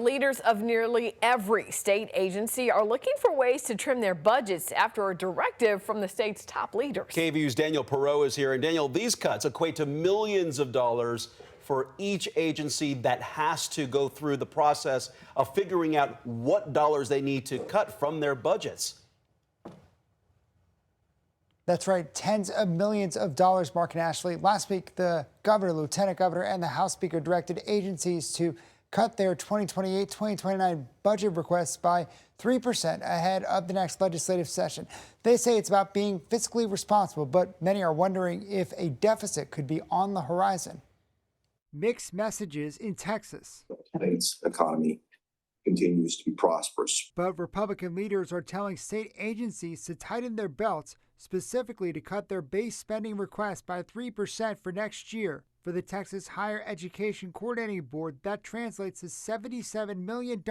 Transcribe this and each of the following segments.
Leaders of nearly every state agency are looking for ways to trim their budgets after a directive from the state's top leaders. KVUE's Daniel Perot is here. And Daniel, these cuts equate to millions of dollars for each agency that has to go through the process of figuring out what dollars they need to cut from their budgets. That's right, tens of millions of dollars, Mark and Ashley. Last week, the governor, lieutenant governor, and the House Speaker directed agencies to cut their 2028-2029 budget requests by 3% ahead of the next legislative session. They say it's about being fiscally responsible, but many are wondering if a deficit could be on the horizon. Mixed messages in Texas. The state's economy continues to be prosperous. But Republican leaders are telling state agencies to tighten their belts, specifically to cut their base spending request by 3% for next year. For the Texas Higher Education Coordinating Board, that translates to $77 million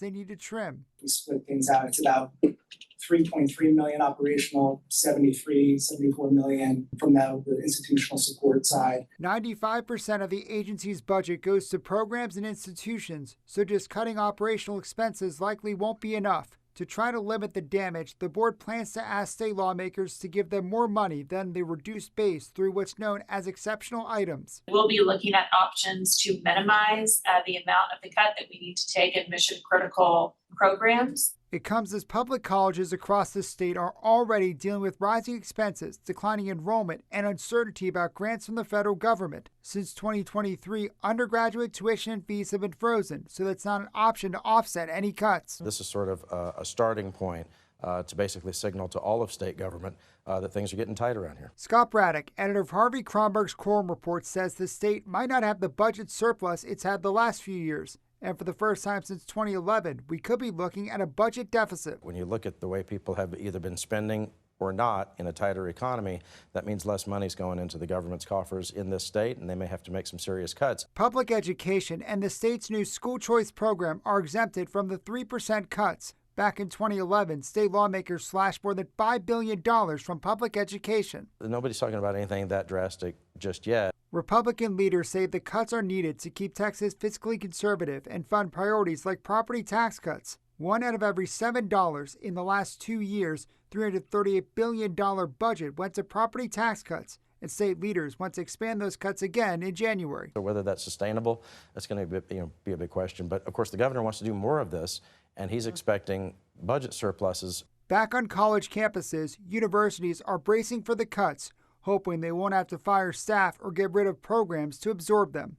they need to trim. We split things out. It's about $3.3 million operational, $74 million from the institutional support side. 95% of the agency's budget goes to programs and institutions, so just cutting operational expenses likely won't be enough. To try to limit the damage, the board plans to ask state lawmakers to give them more money than the reduced base through what's known as exceptional items. We'll be looking at options to minimize the amount of the cut that we need to take in mission critical programs. It comes as public colleges across the state are already dealing with rising expenses, declining enrollment, and uncertainty about grants from the federal government. Since 2023, undergraduate tuition and fees have been frozen, so that's not an option to offset any cuts. This is sort of a starting point to basically signal to all of state government that things are getting tight around here. Scott Braddock, editor of Harvey Kronberg's Quorum Report, says the state might not have the budget surplus it's had the last few years. And for the first time since 2011, we could be looking at a budget deficit. When you look at the way people have either been spending or not in a tighter economy, that means less money's going into the government's coffers in this state, and they may have to make some serious cuts. Public education and the state's new school choice program are exempted from the 3% cuts. Back in 2011, state lawmakers slashed more than $5 billion from public education. Nobody's talking about anything that drastic just yet. Republican leaders say the cuts are needed to keep Texas fiscally conservative and fund priorities like property tax cuts. One out of every $7 in the last 2 years, $338 billion budget went to property tax cuts. And state leaders want to expand those cuts again in January. So whether that's sustainable, that's going to be a big question. But of course, the governor wants to do more of this, and he's expecting budget surpluses. Back on college campuses, universities are bracing for the cuts, hoping they won't have to fire staff or get rid of programs to absorb them.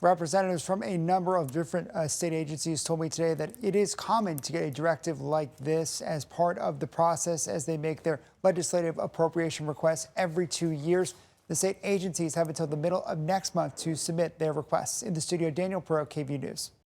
Representatives from a number of different state agencies told me today that it is common to get a directive like this as part of the process as they make their legislative appropriation requests every 2 years. The state agencies have until the middle of next month to submit their requests. In the studio, Daniel Perot, KVUE News.